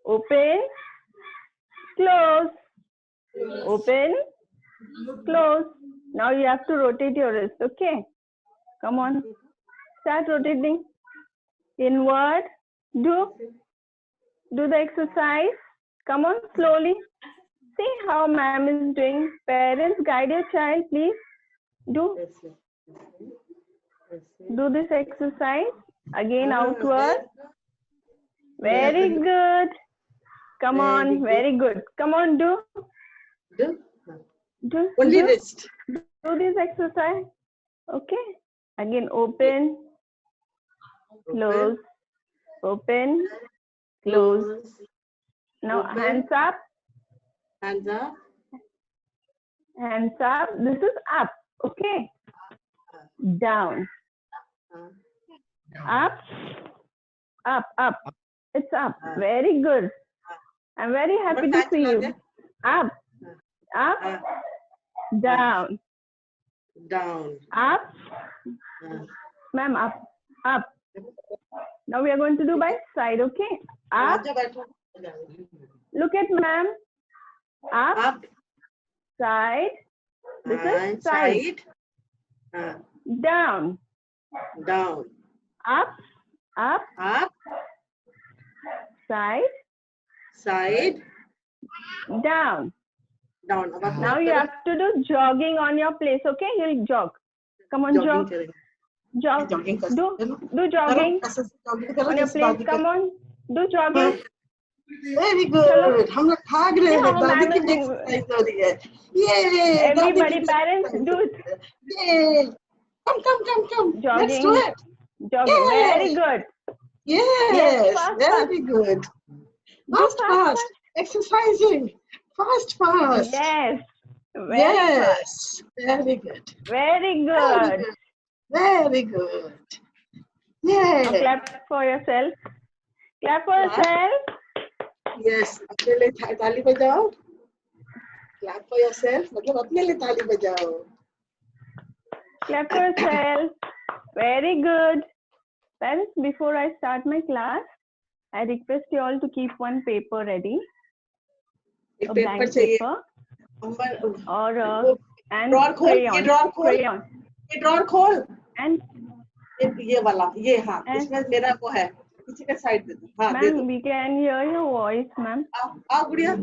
Open, close, open, close. Now you have to rotate your wrist, okay? Come on, start rotating. Inward, do the exercise. Come on, slowly. See how ma'am is doing. Parents, guide your child, please. Do this exercise. Again, outward. Very good. Come on, very good. Come on, do. Only wrist. Do this exercise. Okay. Again, open, close, open, close. Now hands up. Hands up. Hands up. This is up. Okay. Down. Up. Up. Up. It's up. Very good. I'm very happy to see you. Up. Up. Down. Down. Up. Ma'am, up. Up. Now we are going to do by side. Okay. Up. Look at ma'am. Up. Side. This is side. Down. Down. Up. Up. Up. Side. Side. Down. Down. Now you have to do jogging on your place. Okay. You'll jog. Come on, jog. Jog. Do jogging on your place. Come on. Do jogging. Very good. हम लोग भाग रहे हैं दादी की exercise हो रही है ये everybody parents do it. Yay. Come Jogging. Let's do it. Jogging. Yay. Very good. Yes, fast, very good. Fast. Exercising. Fast. Yes. Yes. Very good. Very good. Very good. Yeah. Now clap for yourself. Clap for yourself. Yes. अपने लिए ताली बजाओ. Clap for yourself. मतलब अपने लिए ताली बजाओ. Clap for yourself. Very good. Parents, before I start my class, I request you all to keep one paper ready. एक पेपर चाहिए. और and crayon. Crayon. ये ड्रॉर खोल. And ये वाला ये हाँ इसमें मेरा वो है पीछे का साइड दे दो. हाँ दे दो. Ma'am, we can hear your voice, ma'am. आओ गुड़िया.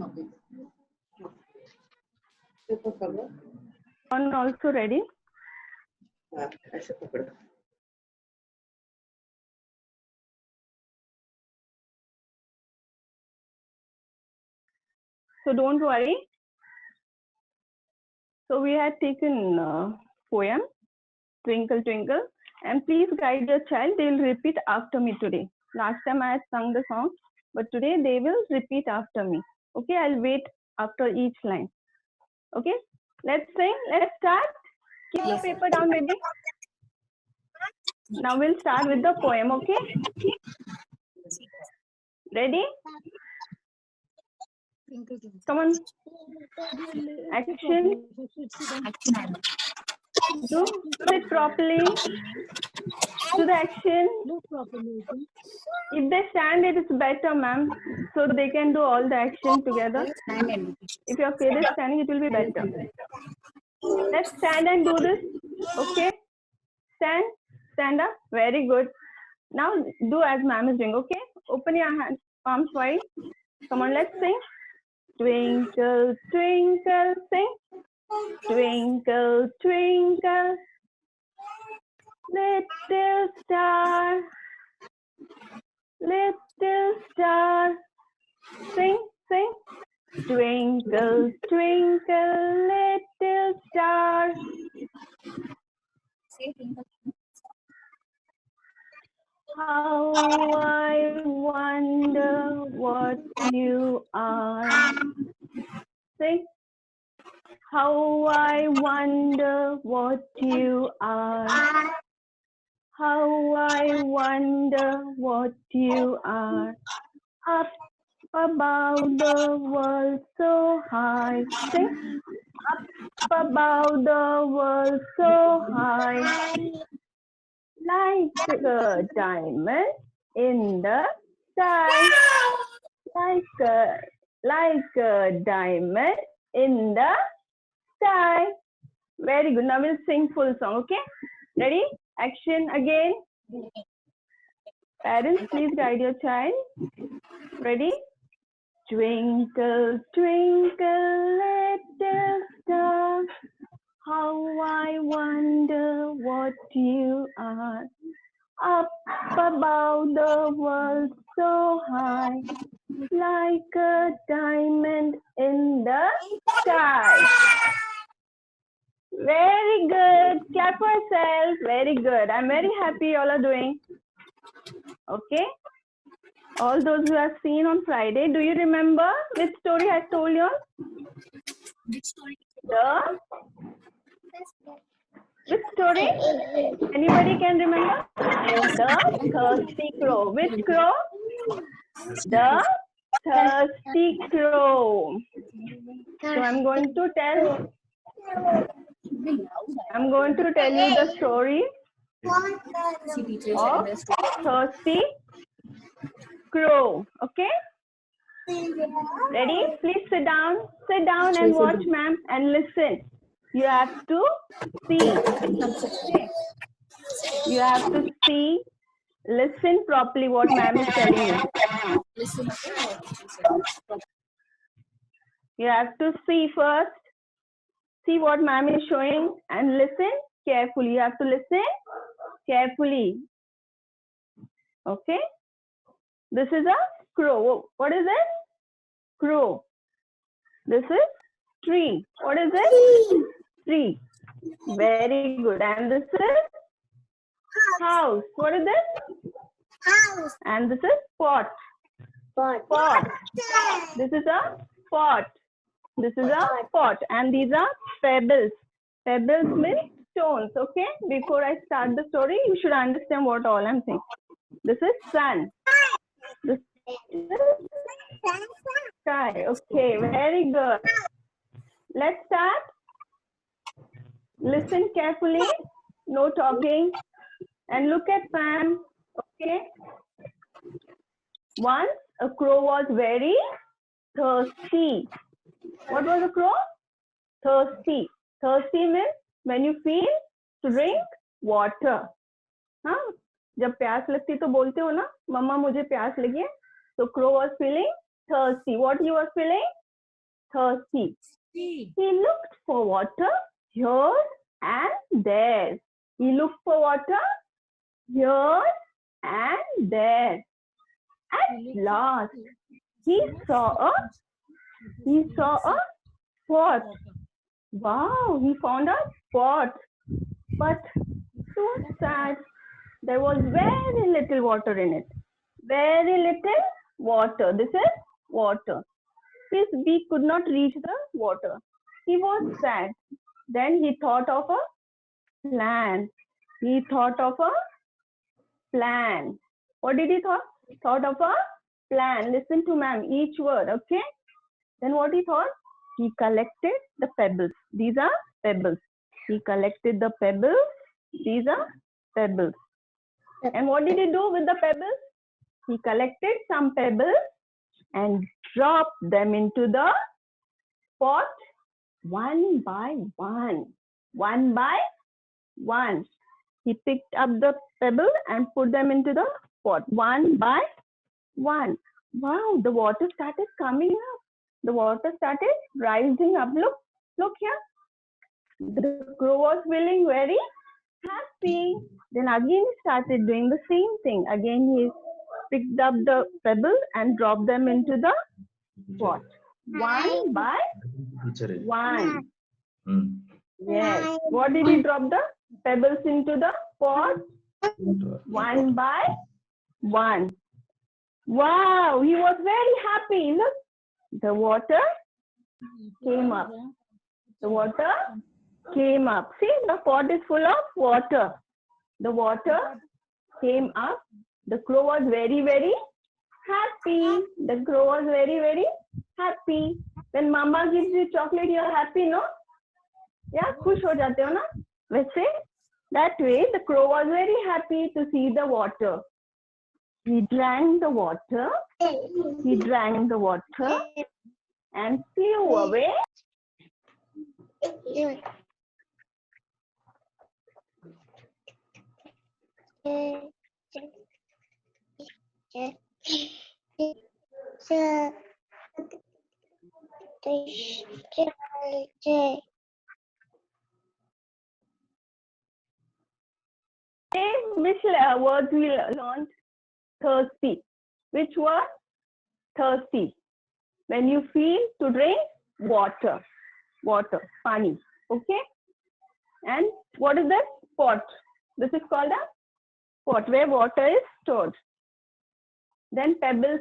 पेपर पकड़ो. One also ready. हाँ ऐसे पकड़ो. So don't worry. So we had taken poem, Twinkle Twinkle, and please guide your child. They will repeat after me today. Last time I had sung the song, but today they will repeat after me. Okay, I'll wait after each line. Okay, let's sing. Let's start. Keep the paper down, baby. Now we'll start with the poem. Okay. Ready? Come on. Action. Do sit properly. Do the action. If they stand, it is better, ma'am. So they can do all the action together. If your kid is standing, it will be better. Let's stand and do this. Okay. Stand up. Very good. Now do as ma'am is doing. Okay. Open your hands, palms wide. Come on, let's sing. Twinkle, twinkle, sing. Twinkle, twinkle, little star, sing. Twinkle, twinkle, little star. How I wonder what you are. Sing. How I wonder what you are. How I wonder what you are. Up above the world so high. Sing. Up above the world so high. Like a diamond in the sky. like a diamond in the sky. Very good. Now we'll sing full song. Okay. Ready? Action again. Parents, please guide your child. Ready? Twinkle, twinkle, little star, how I wonder what you are. Up above the world so high, like a diamond in the sky. Very good. Clap for yourself. Very good. I'm very happy you all are doing. Okay. All those who have seen on Friday, do you remember which story I told you? Which story? Which story? Anybody can remember? The thirsty crow. Which crow? The thirsty crow. So I'm going to tell you the story of thirsty crow. Okay? Ready? Please sit down. Sit down and watch, ma'am, and listen. You have to see. You have to see. Listen properly what ma'am is telling you. You have to see first. See what ma'am is showing and listen carefully. You have to listen carefully. Okay? This is a crow. What is it? Crow. This is tree. What is it? Tree. Very good. And this is house. What is it? House. And this is pot. Pot. This is a pot. This is a pot. And these are pebbles. Pebbles means stones. Okay? Before I start the story, you should understand what all I'm saying. This is sun. This is sky. Okay, very good. Let's start. Listen carefully. No talking. And look at ma'am. Okay. Once a crow was very thirsty. What was a crow? Thirsty. Thirsty means when you feel to drink water. हाँ जब प्यास लगती तो बोलते हो ना मम्मा मुझे प्यास लगी है. So crow was feeling thirsty. What he was feeling? Thirsty. He looked for water here and there. He looked for water here and there. At last, he saw a pot. Wow, he found a pot. But so sad. There was very little water in it. Very little water. This is water. His beak could not reach the water. He was sad. Then he thought of a plan. He thought of a plan. What did he thought? Thought of a plan. Listen to ma'am, each word, okay? Then what he thought? He collected the pebbles. These are pebbles. He collected the pebbles. These are pebbles. And what did he do with the pebbles? He collected some pebbles and dropped them into the pot one by one. One by one. He picked up the pebble and put them into the pot one by one. Wow, the water started coming up. The water started rising up. Look here. The crow was feeling very happy. Then again he started doing the same thing. Again he picked up the pebble and dropped them into the pot. One by one. Yes. What did he drop the pebbles into the pot? One by one. Wow, he was very happy. Look, the water came up. The water came up. See, the pot is full of water. The water came up. The crow was very, very happy. The crow was very, very happy. When mama gives you chocolate, you are happy, no? Yeah, खुश हो जाते हो ना? वैसे, that way, the crow was very happy to see the water. He drank the water. He drank the water and flew away. Which words we learned? Thirsty. Which word? Thirsty. When you feel to drink water. Water. Pani. Okay? And what is this? Pot. This is called a pot where water is stored. Then pebbles.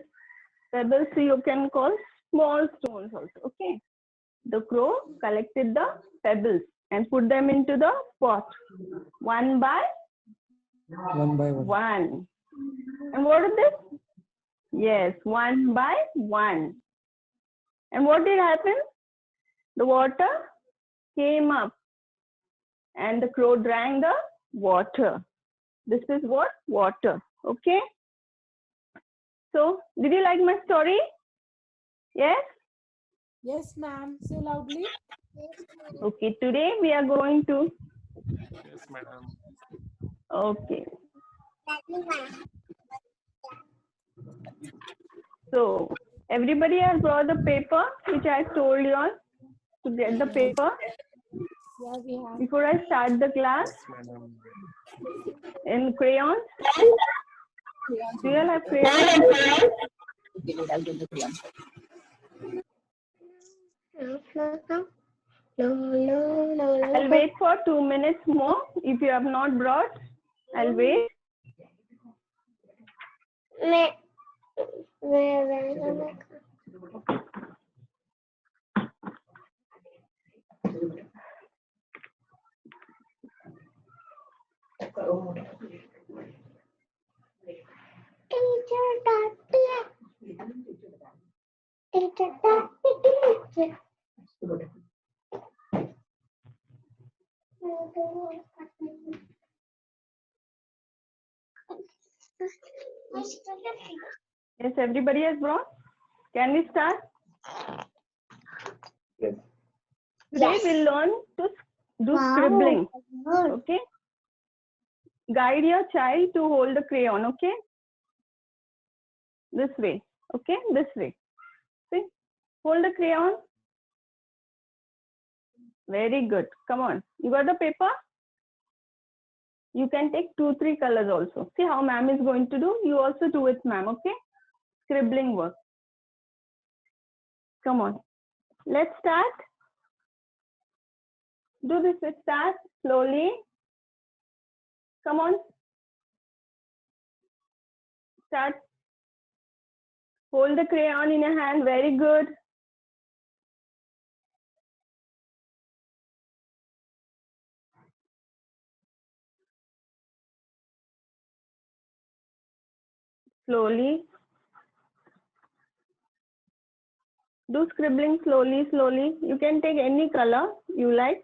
Pebbles you can call small stones also. Okay? The crow collected the pebbles and put them into the pot. One by one. And what is this? Yes, one by one. And what did happen? The water came up and the crow drank the water. This is what? Water. Okay? So, did you like my story? Yes? Yes, ma'am. Say loudly. Okay, today we are going to. Yes, madam. Okay. So, everybody has brought the paper which I told you all to get the paper. Yeah, we have. Before I start the class, Yes, madam. in crayons. Do you all have crayons? I'll wait for 2 minutes more. If you have not brought, I'll wait. Yes, everybody has brought. Can we start? Yes. Today we'll learn to do scribbling. Okay? Guide your child to hold the crayon. Okay? This way. Okay? This way. See? Hold the crayon. Very good. Come on. You got the paper? You can take 2-3 colors also. See how ma'am is going to do? You also do it, ma'am. Okay? Scribbling work. Come on. Let's start. Do this with start slowly. Come on. Start. Hold the crayon in your hand. Very good. Slowly. Do scribbling slowly, slowly. You can take any color you like.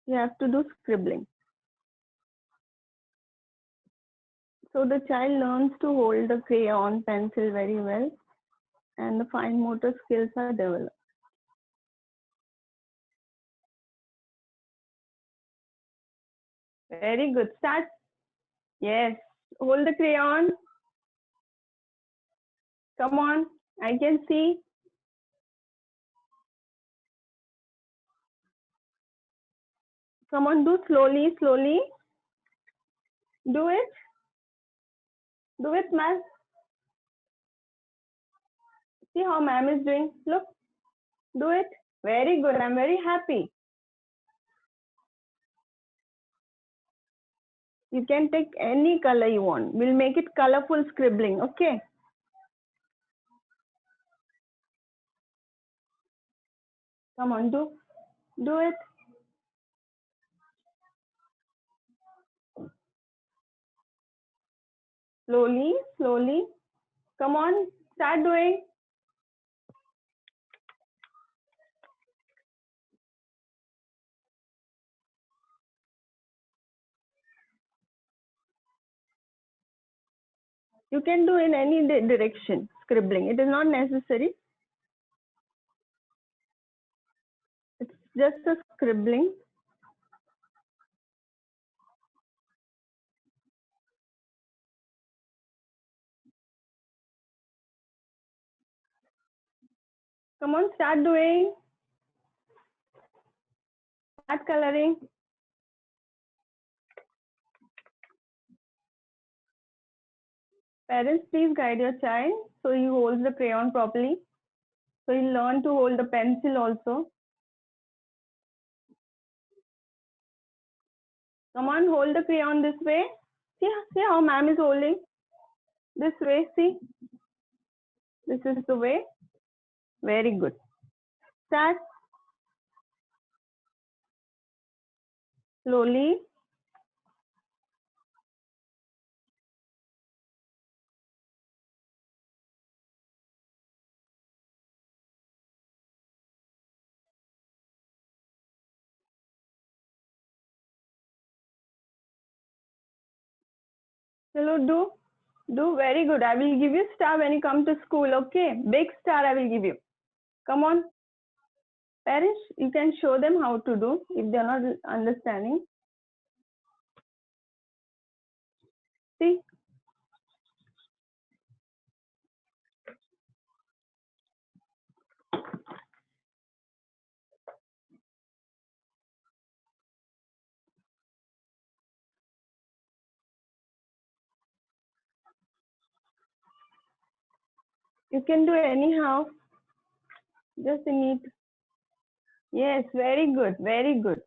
You have to do scribbling. So the child learns to hold the crayon, pencil very well, and the fine motor skills are developed. Very good. Start. Yes. Hold the crayon. Come on. I can see. Come on, do slowly, slowly. Do it. Do it, ma'am. See how ma'am is doing. Look. Do it. Very good. I'm very happy. You can take any color you want. We'll make it colorful scribbling. Okay. Come on, do it. Slowly, slowly. Come on, start doing. You can do in any direction, scribbling. It is not necessary. It's just a scribbling. Come on, start doing. Start coloring. Parents, please guide your child so he holds the crayon properly. So he'll learn to hold the pencil also. Come on, hold the crayon this way. See how ma'am is holding. This way, see. This is the way. Very good. Start. Slowly. Hello, do very good. I will give you star when you come to school, okay? Big star I will give you. Come on. Parents, you can show them how to do if they are not understanding. See. You can do anyhow. Just need. Yes, very good, very good.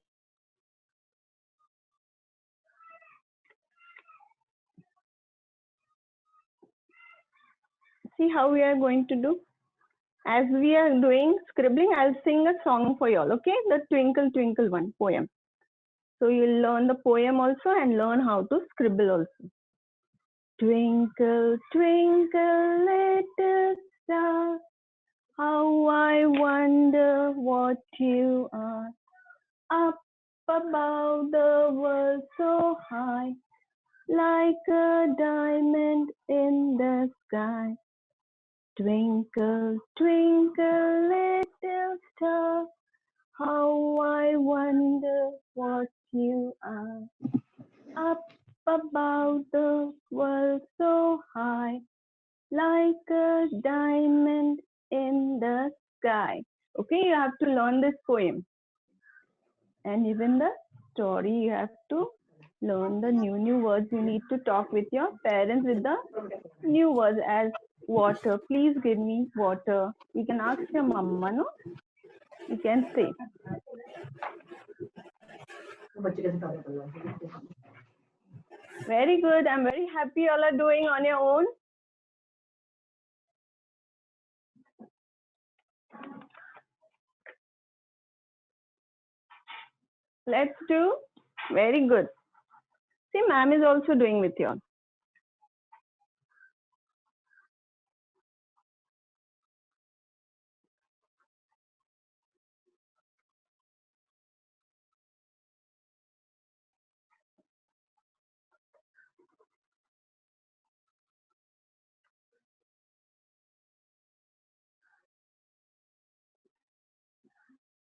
See how we are going to do. As we are doing scribbling, I'll sing a song for you all, okay? The Twinkle Twinkle one poem. So you'll learn the poem also and learn how to scribble also. Twinkle, twinkle, little star, how I wonder what you are. Up above the world so high, like a diamond in the sky. Twinkle, twinkle, little star, how I wonder what you are. Up above the world so high, like a diamond in the sky. Okay, you have to learn this poem. And even the story, you have to learn the new words. You need to talk with your parents with the new words as water. Please give me water. You can ask your mama, no? You can say. Very good. I'm very happy you all are doing on your own. Let's do. Very good. See, ma'am is also doing with you all.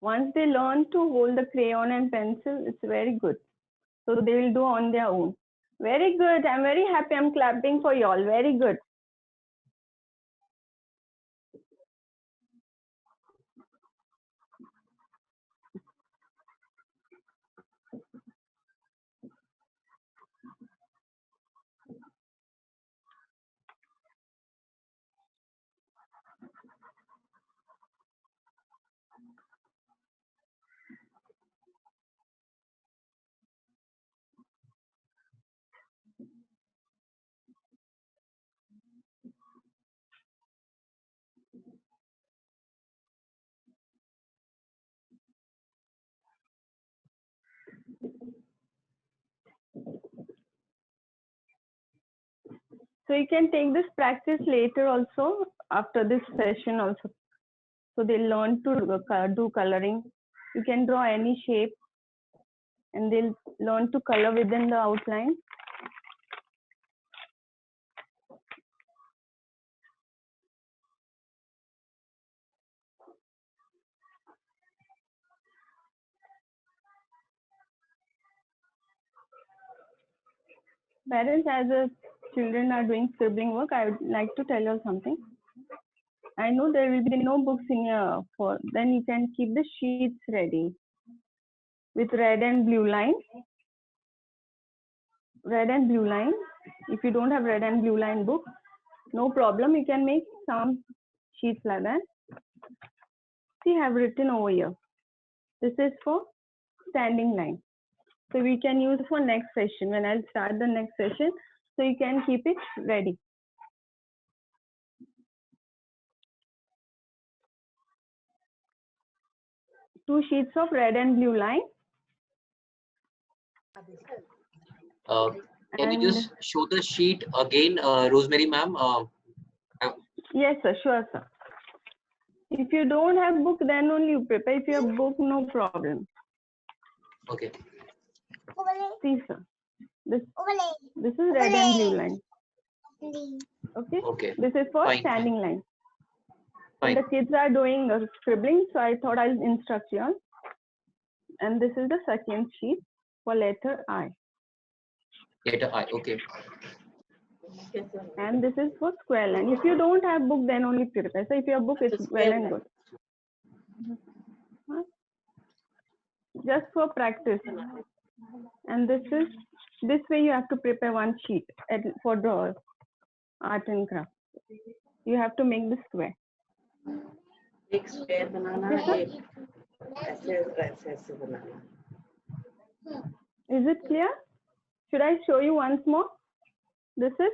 Once they learn to hold the crayon and pencil, it's very good. So they will do on their own. Very good. I'm very happy. I'm clapping for you all. Very good. So you can take this practice later also, after this session also. So they learn to do coloring. You can draw any shape and they'll learn to color within the outline. Parents, as the children are doing scribbling work, I would like to tell you something. I know there will be no books in your for. Then you can keep the sheets ready with red and blue line. Red and blue line. If you don't have red and blue line book, no problem. You can make some sheets like that. See, I have written over here. This is for standing line. So we can use for next session when I'll start the next session. So you can keep it ready. Two sheets of red and blue line. Can you just show the sheet again, Rosemary ma'am? Yes, sir. Sure, sir. If you don't have book, then only you prepare. If you have book, no problem. Okay. See, sir. This is red and blue line. Okay. Okay. This is for Fine. standing line. Fine. The kids are doing scribbling, so I thought I'll instruct you on. And this is the second sheet for letter I. Letter I. Okay. And this is for square line. If you don't have book, then only prepare. So if you have book, it's well and good. Just for practice. And this way you have to prepare one sheet for the art and craft. You have to make the square. एक square बनाना है, ऐसे बनाना. Is it clear? Should I show you once more? This is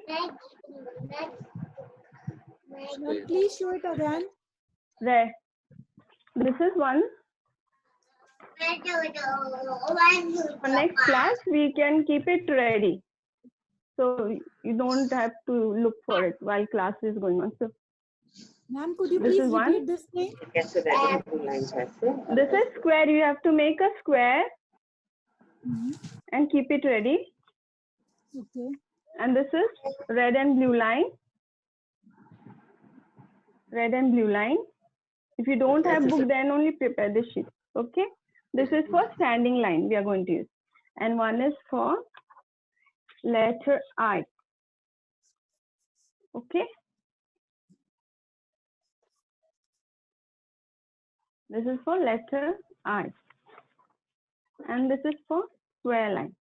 Ma'am, please show it again. red. This is one. For next class, we can keep it ready. So you don't have to look for it while class is going on. So Ma'am, could you This please is one. repeat this thing? कैसे red and blue lines ऐसे. this is square. You have to make a square and keep it ready. Okay. And this is red and blue line. Red and blue line. If you don't have book, then only prepare the sheet. Okay. This is for standing line we are going to use. And one is for letter I. Okay. This is for letter I. And this is for square line.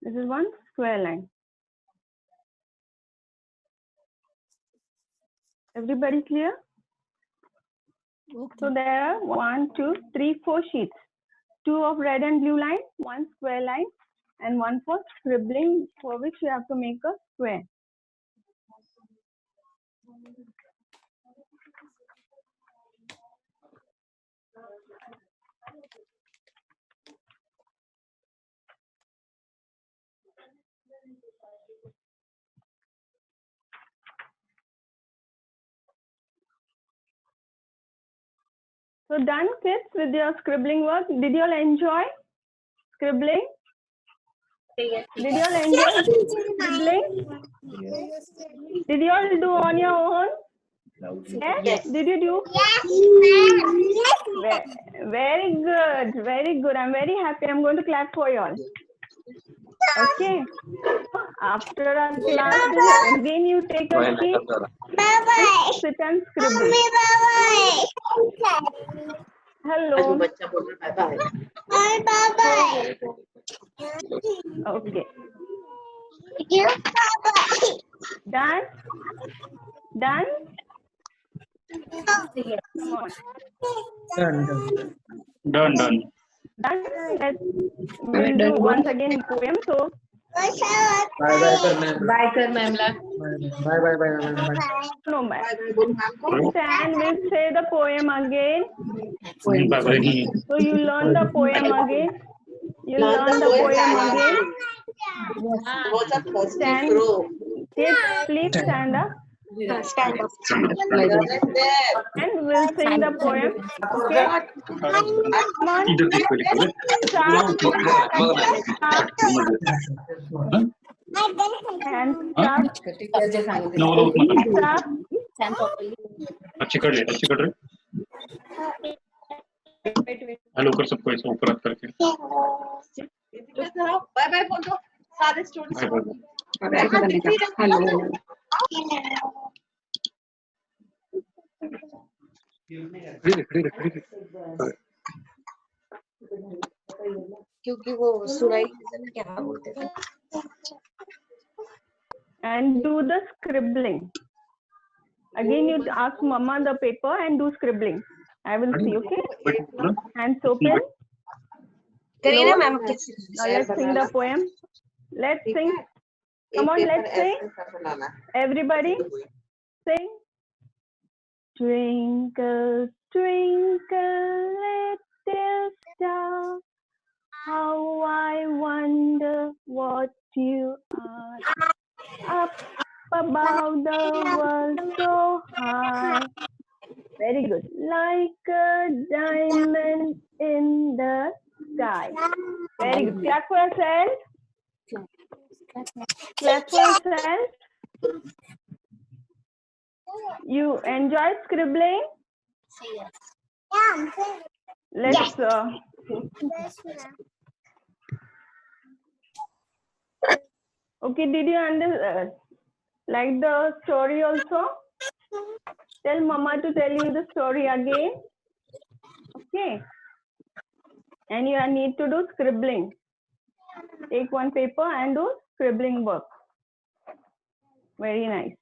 This is one square line. Everybody clear? Okay. So there are 1, 2, 3, 4 sheets. 2 of red and blue line, 1 square line, and 1 for scribbling, for which you have to make a square. So done, kids, with your scribbling work. Did you all enjoy scribbling? Did you all enjoy scribbling? Did you all do on your own? Yes. Did you do? Very good. Very good. I'm very happy. I'm going to clap for you all. Okay. After our class, again you take a sheet, sit and scribble. Hello. बच्चा बोल रहा है bye bye. Okay. Done? Done? Come on. Done. Done? We'll do once again poem. So Bye ma'am. no, bye. Bye bye बोल ma'am को. Stand, we'll say the poem again. Bye-bye. So you learn the poem again. You learn the poem again. Was a positive Stand. row. Kids, please stand up Stand up. There. and we'll sing the poem. Okay? Come on. इधर देखो लिखो. Start. And start. No, Start. अच्छी कर रहे. Hello कर सबको ऐसे ऊपर हाथ करके. बाय बाय बोल दो. सारे स्टूडेंट्स और ऐसे करने का हेलो क्योंकि वो सुराई क्या बोलते थे And do the scribbling. Again, you ask Mama the paper and do scribbling. I will see, okay? Hands open. Kareena ma'am Now let's sing the poem. Let's sing. Come on, let's sing. Everybody, sing. Twinkle, twinkle, little star, how I wonder what you are. Up above the world so high. Very good. Like a diamond in the sky. Very good. Clap for yourself. Clap for yourself. You enjoy scribbling? Let's okay, did you like the story also? Tell Mama to tell you the story again. Okay. And you need to do scribbling. Take one paper and do scribbling work. Very nice.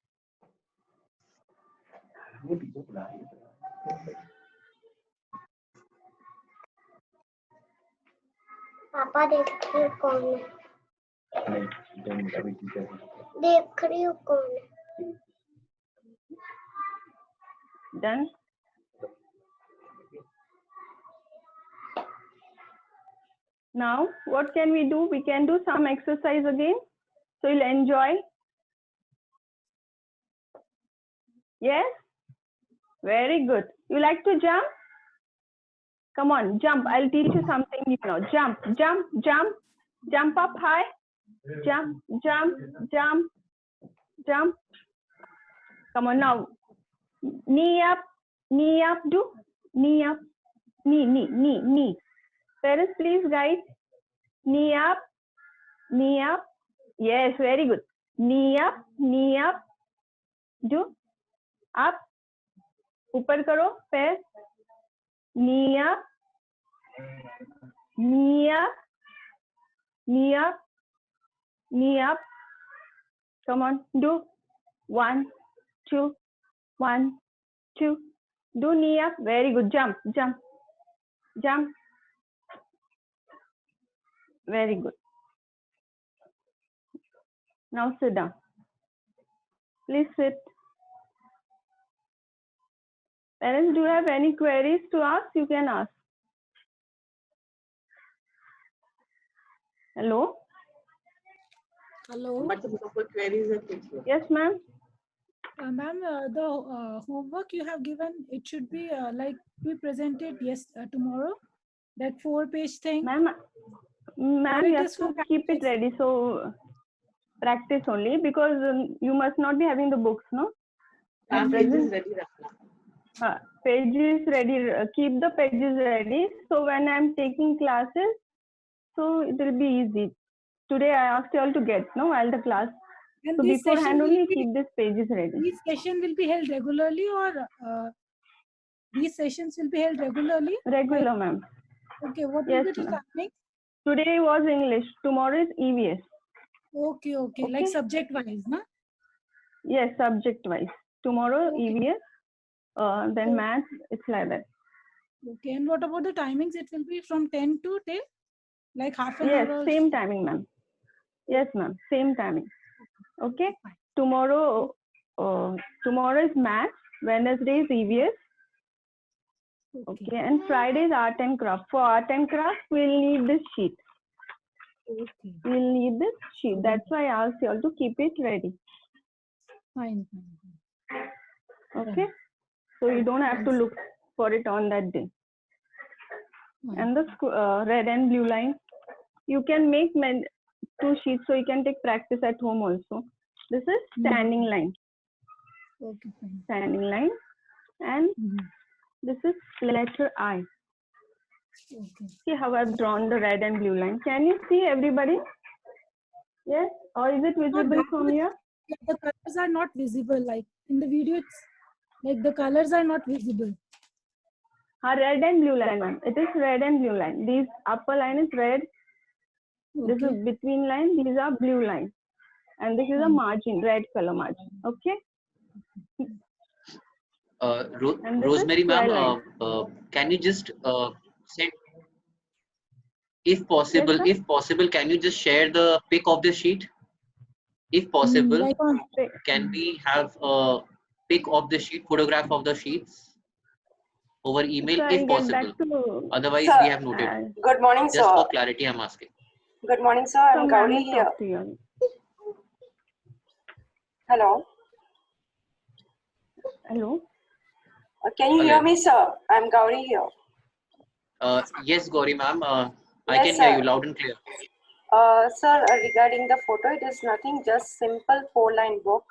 पापा देख रही हो कौन है देख रही हो कौन है Done. Now, what can we do? We can do some exercise again. So you'll enjoy. Yes? Very good. You like to jump? Come on, jump. I'll teach you something new now. Jump, jump, jump. Jump up high. Jump, jump, jump, jump. Come on now. Knee up, do. Knee up, knee. Parents, please guide. Knee up. Yes, very good. Knee up, do. Up. ऊपर करो, पैर. Knee up. Come on, do. 1, 2. 1, 2. Do knee up. Very good. Jump. Very good. Now sit down. Please sit. Parents, do you have any queries to ask? You can ask. Hello? Hello. Yes, ma'am. Ma'am, the homework you have given, it should be like we presented tomorrow, that 4-page thing. Ma'am, you have is to for keep it ready. So practice only, because you must not be having the books, no? Pages ready. Pages ready. Keep the pages ready. So when I'm taking classes, so it will be easy. Today I asked you all to get, no, while the class. And So this beforehand session only will be, keep these pages ready. these session will be held regularly, or these sessions will be held regularly? Regular, ma'am. Okay, what Yes, will be the ma'am. timing? Today was English. Tomorrow is EVS. Okay, like Okay. subject wise, na? Yes, subject wise. Tomorrow Okay. EVS. Then maths. It's like that. Okay, and what about the timings? It will be from 10 to till like half an Yes, hour. same timing, ma'am. Yes, ma'am. Same timing. Okay. Tomorrow is maths. Wednesday is EVS. Okay. And Friday is art and craft. For art and craft, we'll need this sheet. Okay. We'll need this sheet. That's why I asked you all to keep it ready. Fine. Okay. So you don't have to look for it on that day. And the red and blue line, you can make 2 sheets, so you can take practice at home also. This is standing line. Okay, fine. Standing line. And this is letter I. Okay. See how I've drawn the red and blue line. Can you see, everybody? Yes, or is it visible from here? The colors are not visible. Like in the video, it's like the colors are not visible. Red and blue line, ma'am. It is red and blue line. This upper line is red. This is between line. These are blue line, and this is a margin, red color margin. Okay. And this Rosemary is ma'am, square line. can you just send, if possible, Yes, sir. can you just share the pic of the sheet? If possible, Like on can we have a pic of the sheet, photograph of the sheets over email, So if I'll get possible? back to. Otherwise, Sir, we have noted. good morning, Just sir. for clarity, I'm asking. Good morning, sir. So I'm ma'am Gauri will here. talk to you. Hello. Hello. Can you hear me, sir? I'm Gauri here. Yes, Gauri ma'am, I Yes, can hear sir. you loud and clear. Sir, regarding the photo, it is nothing, just simple 4-line book.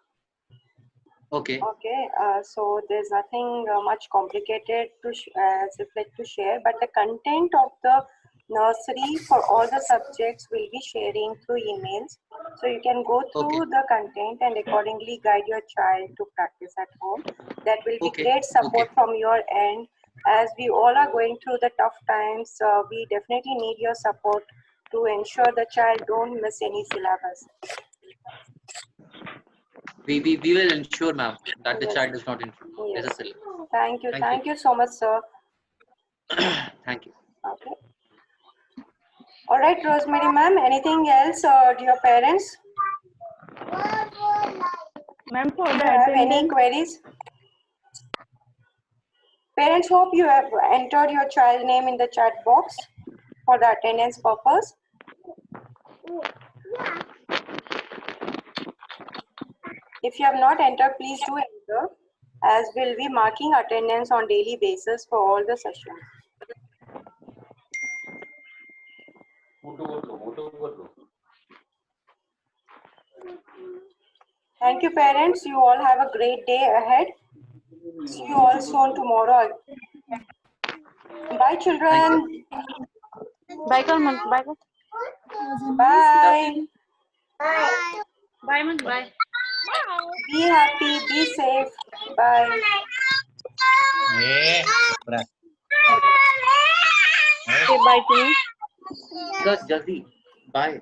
Okay. Okay. So there's nothing much complicated to to share, but the content of the nursery for all the subjects will be sharing through emails. So you can go through the content and accordingly guide your child to practice at home. That will be great support from your end. As we all are going through the tough times, we definitely need your support to ensure the child don't miss any syllabus. We will ensure, ma'am, that the Yes. child does not miss a Yes. syllabus. Thank you. Thank Thank you so much, sir. Thank you. Okay. All right, Rosemary ma'am, anything else to your parents? Ma'am, for Do the you have any attendance, queries? Parents, hope you have entered your child name in the chat box for the attendance purpose. If you have not entered, please do enter, as we'll be marking attendance on daily basis for all the sessions. Thank you, parents. You all have a great day ahead. See you all soon tomorrow. Bye, children. Bye, Karman. Bye. Bye. Bye, man. Bye. Be happy. Be safe. Bye. Okay, bye to you. Sir, Jaldi. Bye.